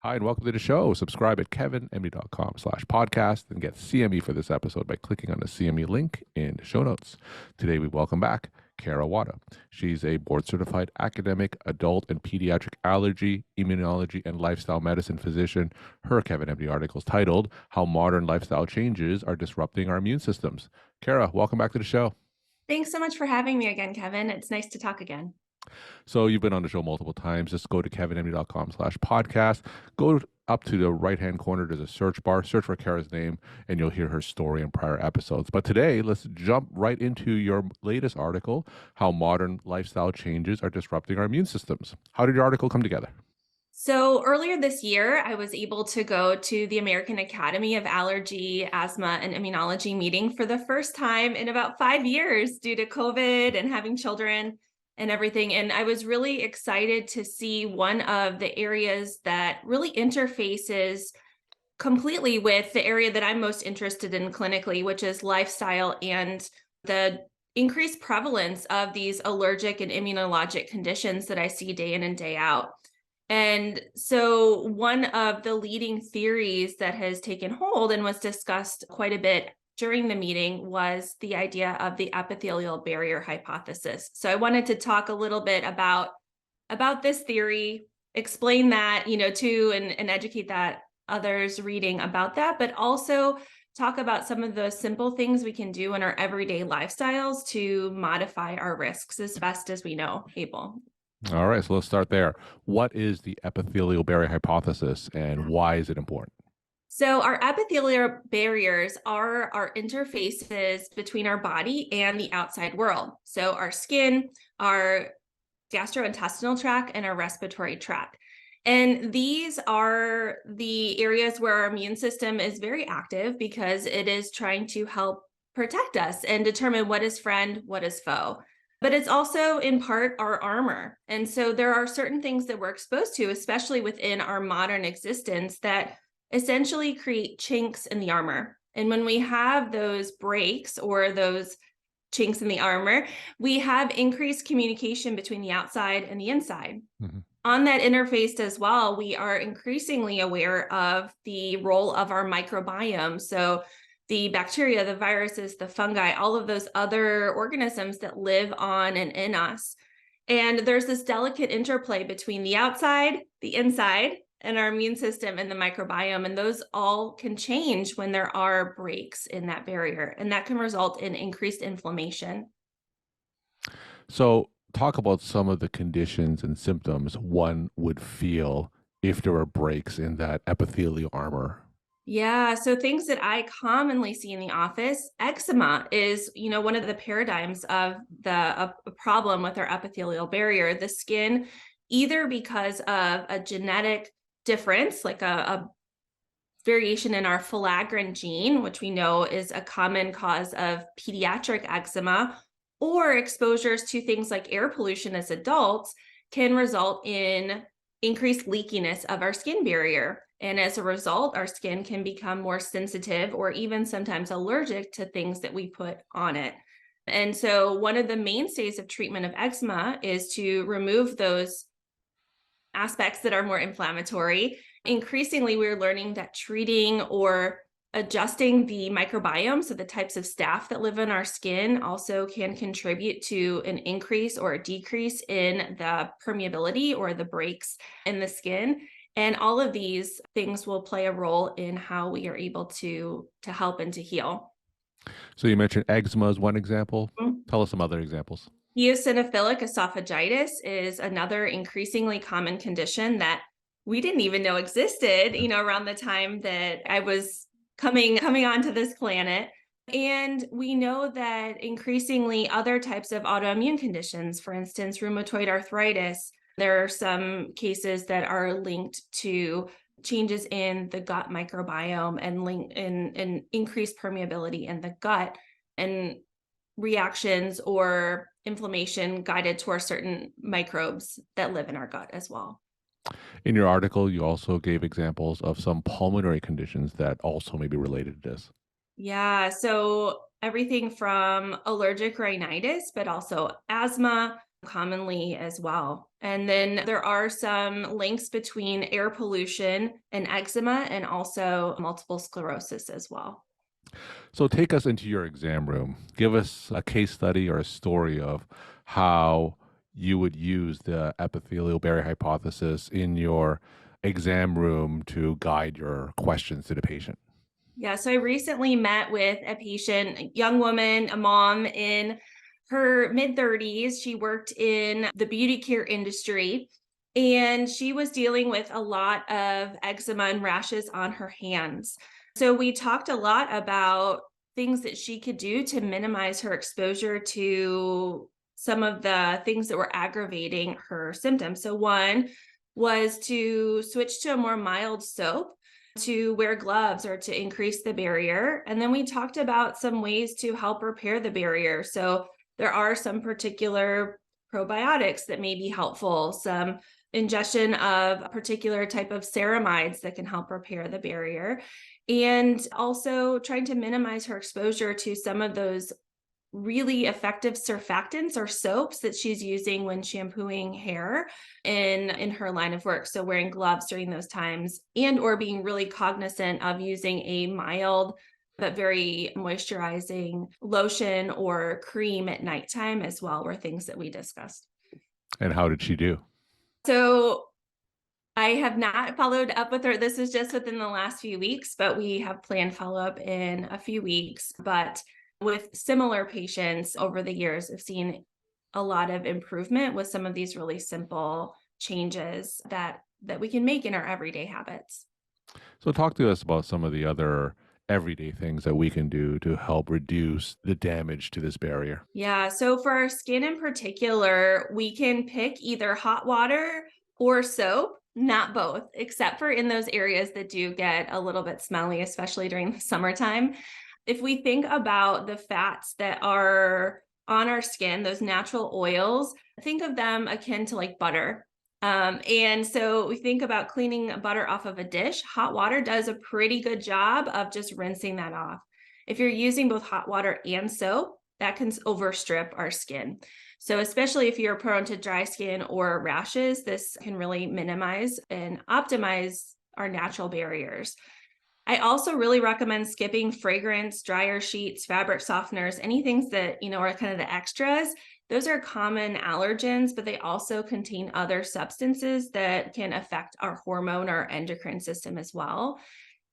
Hi, and welcome to the show. Subscribe at kevinmd.com/podcast and get CME for this episode by clicking on the CME link in the show notes. Today, we welcome back Kara Wada. She's a board certified academic, adult, and pediatric allergy, immunology, and lifestyle medicine physician. Her KevinMD article is titled How Modern Lifestyle Changes Are Disrupting Our Immune Systems. Kara, welcome back to the show. Thanks so much for having me again, Kevin. It's nice to talk again. So you've been on the show multiple times. Just go to kevinmd.com/podcast. Go up to the right-hand corner. There's a search bar. Search for Kara's name, and you'll hear her story in prior episodes. But today, let's jump right into your latest article, How Modern Lifestyle Changes Are Disrupting Our Immune Systems. How did your article come together? So earlier this year, I was able to go to the American Academy of Allergy, Asthma, and Immunology meeting for the first time in about 5 years due to COVID and having children and everything. And I was really excited to see one of the areas that really interfaces completely with the area that I'm most interested in clinically, which is lifestyle and the increased prevalence of these allergic and immunologic conditions that I see day in and day out. And so one of the leading theories that has taken hold and was discussed quite a bit during the meeting was the idea of the epithelial barrier hypothesis. So I wanted to talk a little bit about this theory, explain that, to and educate that others reading about that, but also talk about some of the simple things we can do in our everyday lifestyles to modify our risks as best as we know able. All right, so let's start there. What is the epithelial barrier hypothesis, and why is it important? So our epithelial barriers are our interfaces between our body and the outside world. So our skin, our gastrointestinal tract, and our respiratory tract. And these are the areas where our immune system is very active because it is trying to help protect us and determine what is friend, what is foe. But it's also in part our armor. And so there are certain things that we're exposed to, especially within our modern existence, that essentially create chinks in the armor. And when we have those breaks or those chinks in the armor, we have increased communication between the outside and the inside. Mm-hmm. On that interface as well, we are increasingly aware of the role of our microbiome. So the bacteria, the viruses, the fungi, all of those other organisms that live on and in us. And there's this delicate interplay between the outside, the inside, and our immune system and the microbiome. And those all can change when there are breaks in that barrier. And that can result in increased inflammation. So, talk about some of the conditions and symptoms one would feel if there were breaks in that epithelial armor. Yeah, so things that I commonly see in the office, eczema is, one of the paradigms of a problem with our epithelial barrier. The skin, either because of a genetic difference, like a variation in our filaggrin gene, which we know is a common cause of pediatric eczema, or exposures to things like air pollution as adults can result in increased leakiness of our skin barrier. And as a result, our skin can become more sensitive or even sometimes allergic to things that we put on it. And so one of the mainstays of treatment of eczema is to remove those aspects that are more inflammatory. Increasingly, we're learning that treating or adjusting the microbiome, so the types of staph that live in our skin, also can contribute to an increase or a decrease in the permeability or the breaks in the skin. And all of these things will play a role in how we are able to help and to heal. So, you mentioned eczema as one example. Mhm. Tell us some other examples. Eosinophilic esophagitis is another increasingly common condition that we didn't even know existed, around the time that I was coming onto this planet. And we know that increasingly other types of autoimmune conditions, for instance, rheumatoid arthritis, there are some cases that are linked to changes in the gut microbiome and link in increased permeability in the gut and reactions or inflammation guided towards certain microbes that live in our gut as well. In your article, you also gave examples of some pulmonary conditions that also may be related to this. Yeah, so everything from allergic rhinitis, but also asthma, commonly as well. And then there are some links between air pollution and eczema and also multiple sclerosis as well. So take us into your exam room. Give us a case study or a story of how you would use the epithelial barrier hypothesis in your exam room to guide your questions to the patient. Yeah, so I recently met with a patient, a young woman, a mom in her mid 30s. She worked in the beauty care industry and she was dealing with a lot of eczema and rashes on her hands. So we talked a lot about things that she could do to minimize her exposure to some of the things that were aggravating her symptoms. So one was to switch to a more mild soap, to wear gloves or to increase the barrier. And then we talked about some ways to help repair the barrier. So there are some particular probiotics that may be helpful, some ingestion of a particular type of ceramides that can help repair the barrier, and also trying to minimize her exposure to some of those really effective surfactants or soaps that she's using when shampooing hair in her line of work. So wearing gloves during those times and or being really cognizant of using a mild but very moisturizing lotion or cream at nighttime as well were things that we discussed. And how did she do? So I have not followed up with her. This is just within the last few weeks, but we have planned follow-up in a few weeks. But with similar patients over the years, I've seen a lot of improvement with some of these really simple changes that we can make in our everyday habits. So talk to us about some of the other everyday things that we can do to help reduce the damage to this barrier. Yeah, so for our skin in particular, we can pick either hot water or soap, not both, except for in those areas that do get a little bit smelly, especially during the summertime. If we think about the fats that are on our skin, those natural oils, think of them akin to like butter. And so we think about cleaning butter off of a dish. Hot water does a pretty good job of just rinsing that off. If you're using both hot water and soap, that can overstrip our skin. So especially if you're prone to dry skin or rashes, this can really minimize and optimize our natural barriers. I also really recommend skipping fragrance, dryer sheets, fabric softeners, anything that, are kind of the extras. Those are common allergens, but they also contain other substances that can affect our hormone or endocrine system as well.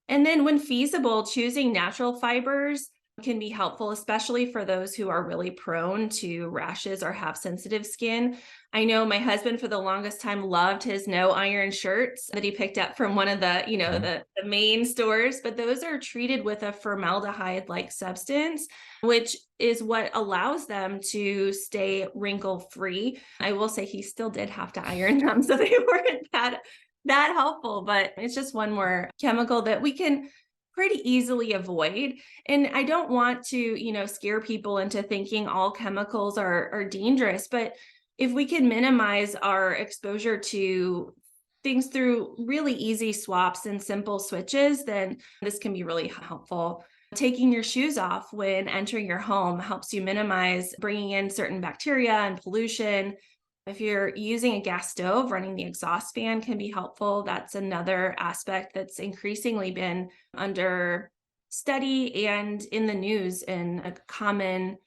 And then when feasible, choosing natural fibers can be helpful, especially for those who are really prone to rashes or have sensitive skin. I know my husband for the longest time loved his no iron shirts that he picked up from one of the, Mhm. the main stores, but those are treated with a formaldehyde-like substance, which is what allows them to stay wrinkle-free. I will say he still did have to iron them, so they weren't that helpful, but it's just one more chemical that we can pretty easily avoid. And I don't want to, scare people into thinking all chemicals are dangerous, but if we can minimize our exposure to things through really easy swaps and simple switches, then this can be really helpful. Taking your shoes off when entering your home helps you minimize bringing in certain bacteria and pollution. If you're using a gas stove, running the exhaust fan can be helpful. That's another aspect that's increasingly been under study and in the news, and a common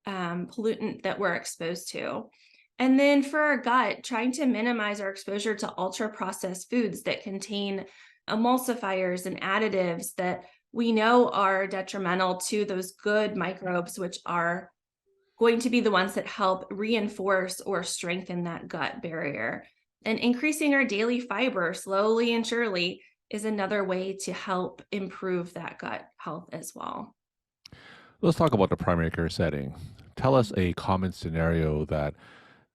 pollutant that we're exposed to. And then for our gut, trying to minimize our exposure to ultra processed foods that contain emulsifiers and additives that we know are detrimental to those good microbes, which are going to be the ones that help reinforce or strengthen that gut barrier. And increasing our daily fiber slowly and surely is another way to help improve that gut health as well. Let's talk about the primary care setting. Tell us a common scenario that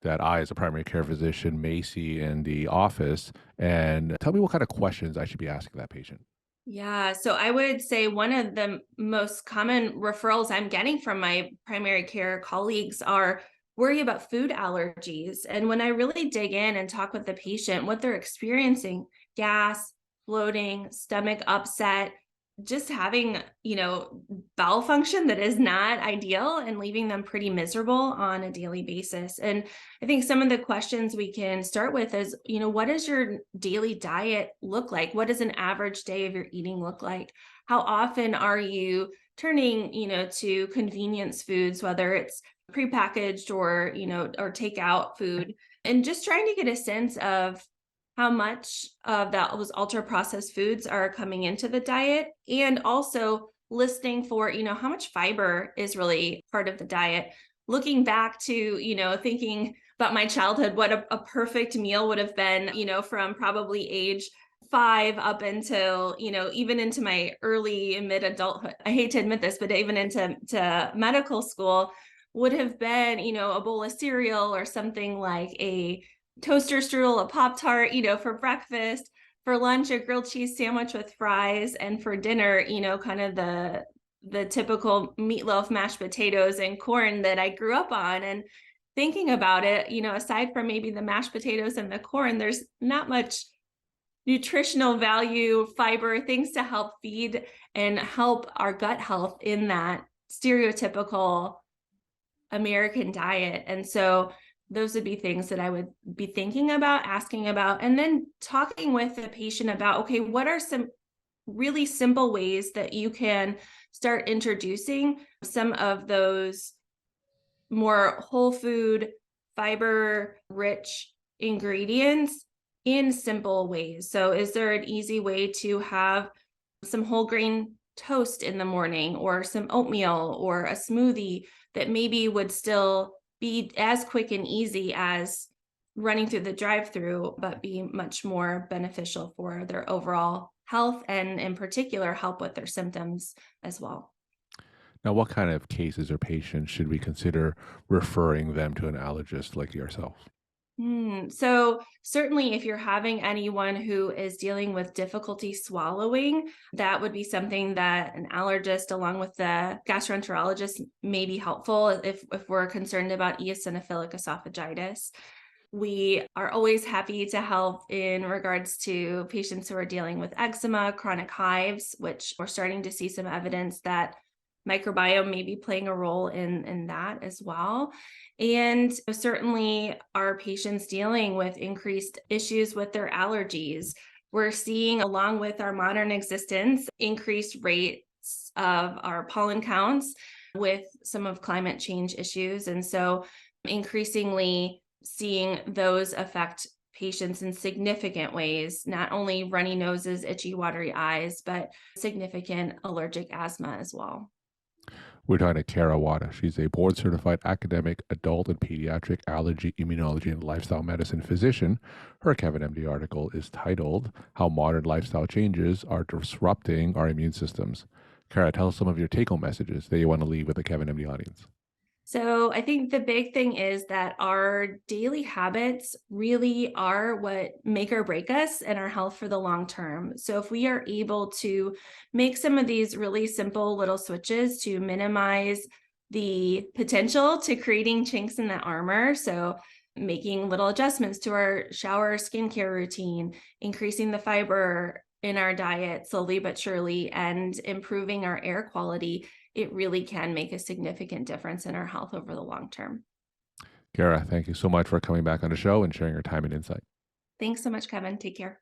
I, as a primary care physician, may see in the office, and tell me what kind of questions I should be asking that patient. Yeah, so I would say one of the most common referrals I'm getting from my primary care colleagues are worry about food allergies. And when I really dig in and talk with the patient, what they're experiencing, gas, bloating, stomach upset, just having, bowel function that is not ideal and leaving them pretty miserable on a daily basis. And I think some of the questions we can start with is, what does your daily diet look like? What does an average day of your eating look like? How often are you turning, to convenience foods, whether it's prepackaged or takeout food, and just trying to get a sense of how much of those ultra processed foods are coming into the diet, and also listening for, how much fiber is really part of the diet. Looking back to, thinking about my childhood, what a perfect meal would have been, from probably age 5 up until, even into my early and mid adulthood. I hate to admit this, but even into medical school would have been, a bowl of cereal or something like a toaster strudel, a Pop-Tart, for breakfast, for lunch, a grilled cheese sandwich with fries, and for dinner, kind of the typical meatloaf, mashed potatoes, and corn that I grew up on. And thinking about it, aside from maybe the mashed potatoes and the corn, there's not much nutritional value, fiber, things to help feed and help our gut health in that stereotypical American diet. And so those would be things that I would be thinking about, asking about, and then talking with the patient about, okay, what are some really simple ways that you can start introducing some of those more whole food, fiber rich ingredients in simple ways. So is there an easy way to have some whole grain toast in the morning, or some oatmeal, or a smoothie that maybe would still be as quick and easy as running through the drive-through, but be much more beneficial for their overall health, and in particular help with their symptoms as well. Now, what kind of cases or patients should we consider referring them to an allergist like yourself? So certainly if you're having anyone who is dealing with difficulty swallowing, that would be something that an allergist along with the gastroenterologist may be helpful if we're concerned about eosinophilic esophagitis. We are always happy to help in regards to patients who are dealing with eczema, chronic hives, which we're starting to see some evidence that microbiome may be playing a role in that as well. And certainly our patients dealing with increased issues with their allergies. We're seeing, along with our modern existence, increased rates of our pollen counts with some of climate change issues. And so increasingly seeing those affect patients in significant ways, not only runny noses, itchy, watery eyes, but significant allergic asthma as well. We're talking to Kara Wada. She's a board certified academic adult and pediatric allergy, immunology, and lifestyle medicine physician. Her KevinMD article is titled How Modern Lifestyle Changes Are Disrupting Our Immune Systems. Kara, tell us some of your take home messages that you want to leave with the KevinMD audience. So I think the big thing is that our daily habits really are what make or break us and our health for the long term. So if we are able to make some of these really simple little switches to minimize the potential to creating chinks in the armor, so making little adjustments to our shower skincare routine, increasing the fiber in our diet slowly but surely, and improving our air quality, it really can make a significant difference in our health over the long term. Kara, thank you so much for coming back on the show and sharing your time and insight. Thanks so much, Kevin. Take care.